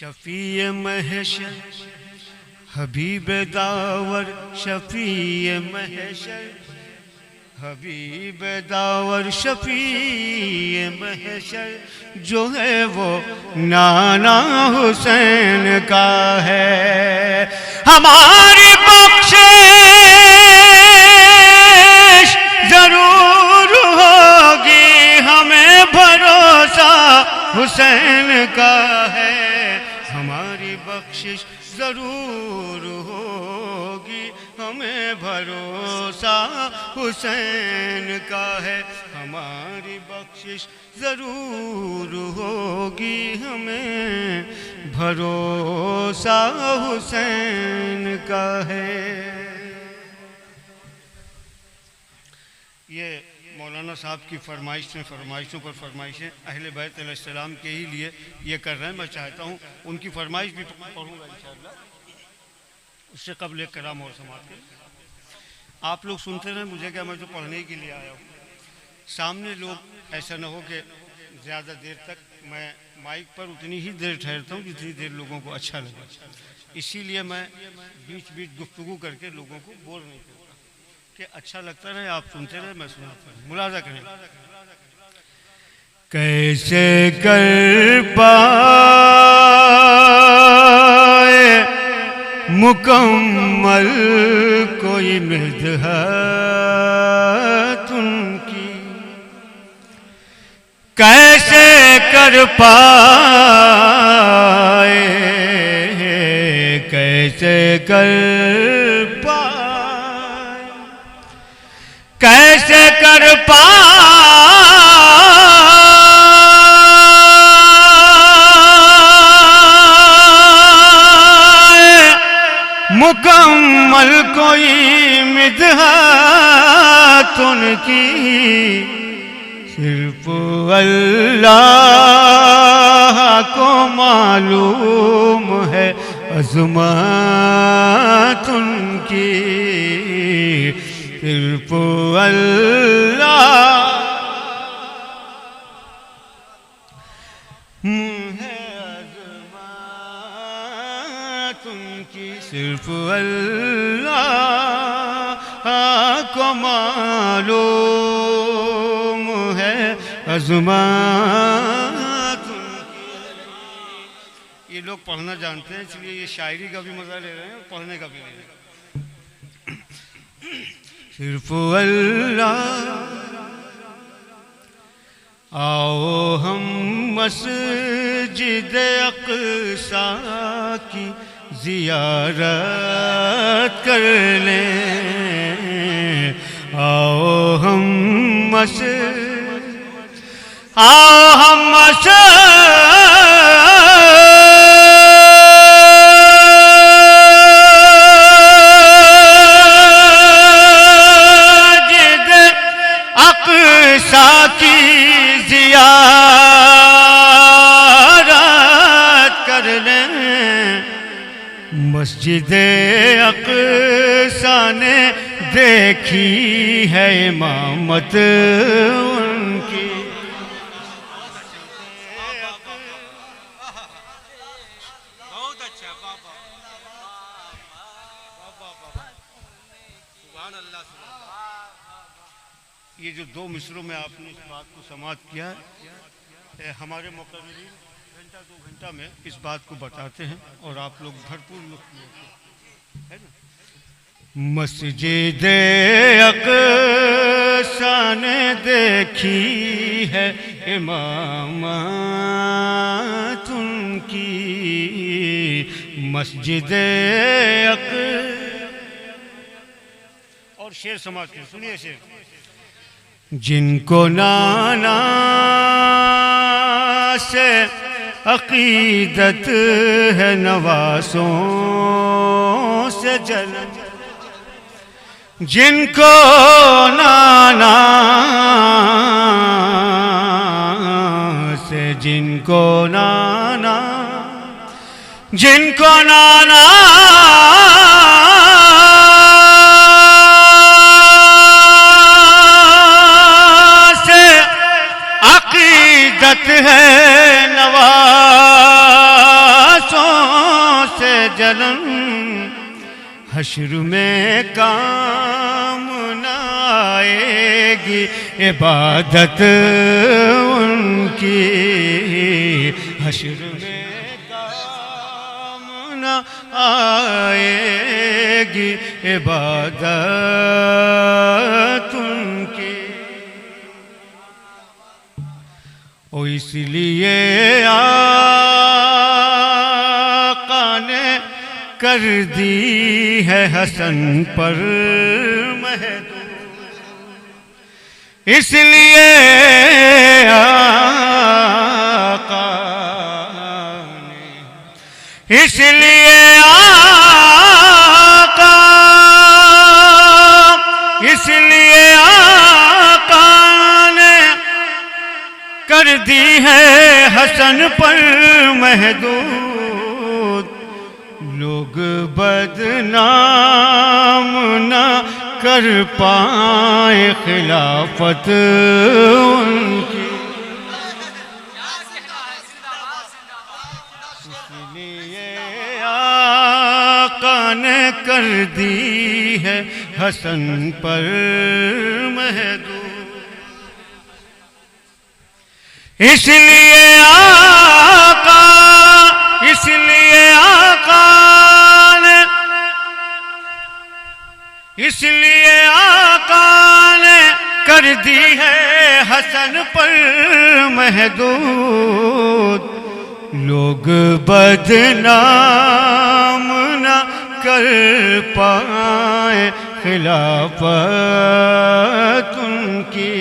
शफी महशर हबीब दावर, शफी महशर हबीब दावर, शफी महशर जो है वो नाना हुसैन का है। हमारी बख्शिश जरूर होगी, हमें भरोसा हुसैन का है। हमारी बख्शिश जरूर होगी, हमें भरोसा हुसैन का है। हमारी बख्शिश जरूर होगी, हमें भरोसा हुसैन का है। ये मौलाना साहब की फरमाइशों पर फरमाइशें अहले बैत अलैहिस्सलाम के ही लिए ये कर रहे हैं। मैं चाहता हूँ उनकी फरमाइश भी पढ़ूँगा इंशाअल्लाह। उससे कबल एक कलाम और समाप्त करें। आप लोग सुनते रहें, मुझे क्या, मैं तो पढ़ने के लिए आया हूँ। सामने लोग ऐसा न हो कि ज़्यादा देर तक मैं माइक पर उतनी ही देर ठहरता हूँ जितनी देर लोगों को अच्छा लगे। इसीलिए मैं बीच बीच गुफ्तगू करके लोगों को बोर नहीं करता कि अच्छा लगता रहे, आप सुनते रहे, मैं सुनाता हूँ। मुलाज़ा करें। कैसे कर पाए मुकम्मल कोई मिदहत उनकी, कैसे कर पाए, कैसे कर पाए, कैसे कर पाए मुकम्मल कोई मिदहत उनकी। सिर्फ अल्लाह को मालूम है अज़मत उनकी। सिर्फ अल्लाह है अज़मत उनकी। सिर्फ अल्लाह को मालूम है अज़मत उनकी। ये लोग पढ़ना जानते हैं, इसलिए ये शायरी का भी मज़ा ले रहे हैं और पढ़ने का भी ले रहे हैं। सिर्फ अल्लाह। आओ हम मस्जिद अक़सा की ज़ियारत कर लें। आओ हम की ज़ियारत कर लें। मस्जिद अक़सा ने देखी है इमामत उनकी। बहुत अच्छा बाबा, सुभान अल्लाह। ये जो दो मिसरों में आपने इस बात को समाप्त किया है, हमारे मुक़र्रिरीन घंटा 2 घंटा में इस बात को बताते हैं और आप लोग भरपूर लुत्फ़ लेते हैं ना। मस्जिद अक़सा ने देखी है इमामत उनकी। मस्जिद और शेर समाज के सुनिए शेर। जिनको नाना से अक़ीदत है नवासों से जलन, जिनको नाना से, जिनको नाना से अक़ीदत है नवासों फलन हश्र में काम न आएगी इबादत उनकी, हश्र में काम न आएगी इबादत उनकी। ओ इसलिए आका ने कर दी है हसन पर महदूद, इसलिए आका ने, इसलिए आका, इसलिए आका ने कर दी है हसन पर महदूद। लोग बदनाम न कर पाए खिलाफत उनकी, इसलिए आका ने कर दी है हसन पर महदूद, इसलिए आका, इसलिए आका ने, इसलिए आका ने कर दी है हसन पर महदूद। लोग बदनाम न कर पाए खिलाफत उनकी।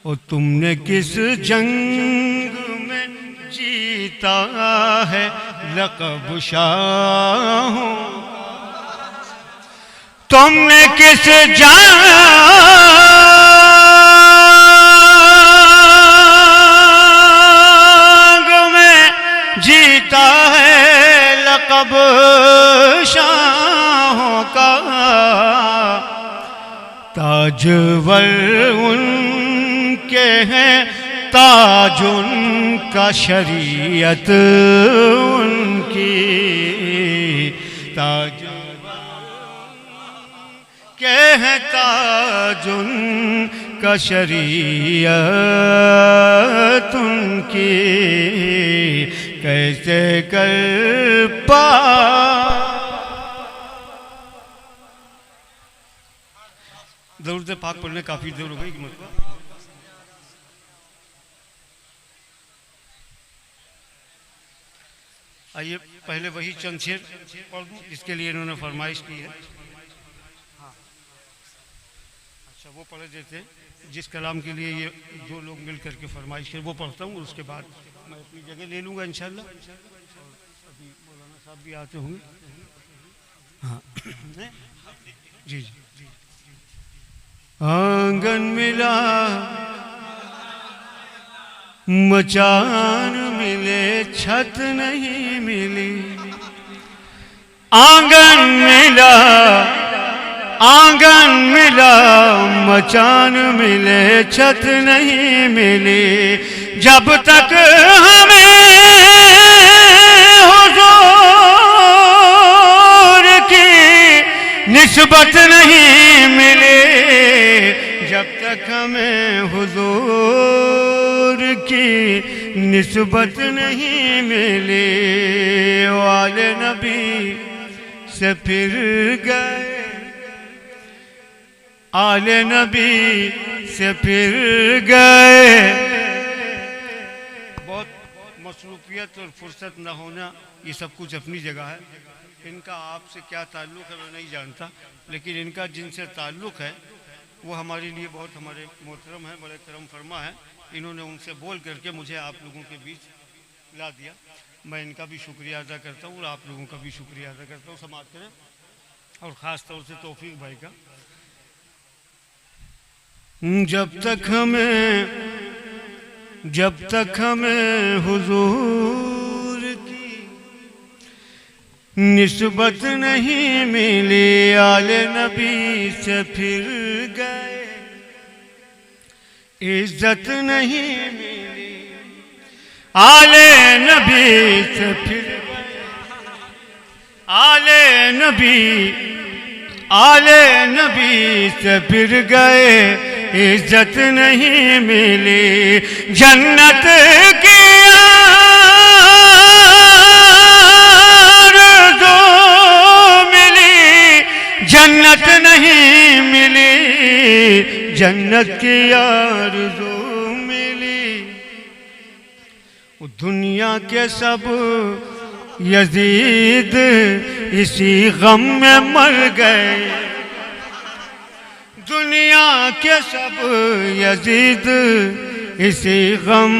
ओ तुमने किस जंग में जीता है लक़ब शाहों, तुमने किस जंग में जीता है लक़ब शाहों का। ताजवर उनके हैं, ताज उनका शरीयत उनकी, ताज के हैं ताज उनका शरीयत उनकी। कैसे कर पा दरूद पाक पढ़ने काफी देर हो गई कि मतलब आइए पहले वही चंद शेर पढ़ दूं जिसके लिए इन्होंने फरमाइश की है। हाँ अच्छा वो पढ़ देते हैं जिस कलाम के लिए ये जो लोग मिल करके फरमाइश करें वो पढ़ता हूँ, उसके बाद मैं अपनी जगह ले लूँगा इंशाल्लाह। अभी मौलाना साहब भी आते होंगे। हाँ जी जी। आंगन मिला मचान मिले छत नहीं मिली, आंगन मिला, आंगन मिला मचान मिले छत नहीं मिली। जब तक हमें हुजूर की निस्बत नहीं मिली, जब तक हमें हुजूर की निस्बत नहीं मिली। वाले नबी से फिर गए, आले नबी से फिर गए। बहुत मसरूफियत और फुर्सत न होना ये सब कुछ अपनी जगह है। इनका आपसे क्या ताल्लुक़ है मैं नहीं जानता, लेकिन इनका जिनसे ताल्लुक़ है वो हमारे लिए बहुत हमारे मोहतरम हैं, बड़े करम फरमा है। इन्होंने उनसे बोल करके मुझे आप लोगों के बीच ला दिया। मैं इनका भी शुक्रिया अदा करता हूँ और आप लोगों का भी शुक्रिया अदा करता हूँ। समाप्त करें और ख़ास तौर से तौफीक भाई का। जब तक हमें हुजूर की निस्बत नहीं मिली, आले नबी से फिर गए, इज्जत नहीं मिली। आले नबी से फिर गए, आले नबी से फिर गए, इज्जत नहीं मिली, जन्नत की आरज़ू मिली, जन्नत नहीं मिली, जन्नत की आरज़ू मिली। दुनिया के सब यजीद इसी गम में मर गए, दुनिया के सब यजीद इसी गम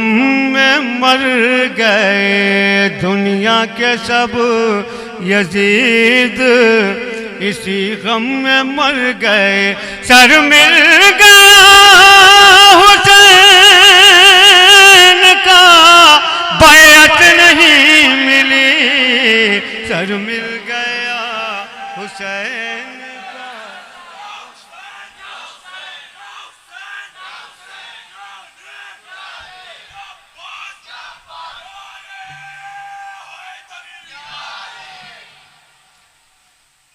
में मर गए, दुनिया के सब यजीद इसी गम में मर गए। सर मिल गया हुसैन का, बैअत नहीं मिली, सर मिल गया हुसैन का।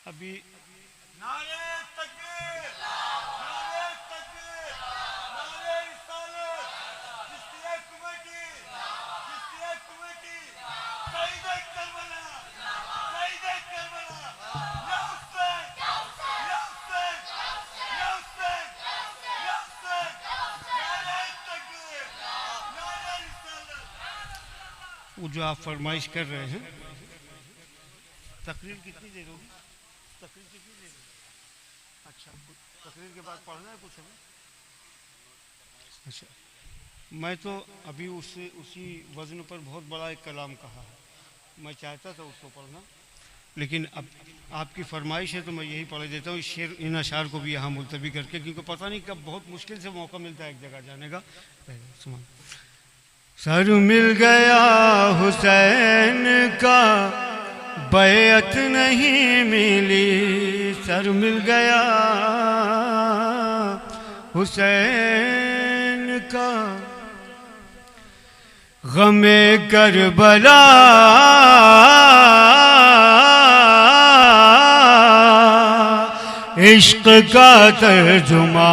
अभी नारे तकबीर, नारे तकबीर, नारे रिसालत, चिश्तिया कमेटी, चिश्तिया कमेटी, शहीद करबला, शहीद करबला, या हुसैन, या हुसैन, या हुसैन, या हुसैन, नारे तकबीर, नारे रिसालत। वो जो आप फरमाइश कर रहे हैं, तकरीर कितनी देर होगी? तकरीर कितनी देर होगी? अच्छा, तकरीर के बाद पढ़ना है कुछ हमें? अच्छा, मैं तो अभी उसी वज़न पर बहुत बड़ा एक कलाम कहा है, मैं चाहता था उसको पढ़ना, लेकिन अब आपकी फरमाइश है तो मैं यही पढ़ देता हूँ। इस शेर इन अशार को भी यहाँ मुलतवी करके, क्योंकि पता नहीं कब बहुत मुश्किल से मौका मिलता है एक जगह जाने का। सर मिल गया हुसैन का, बैअत नहीं मिली, सर मिल गया हुसैन का। गमे करबला इश्क का तर्जुमा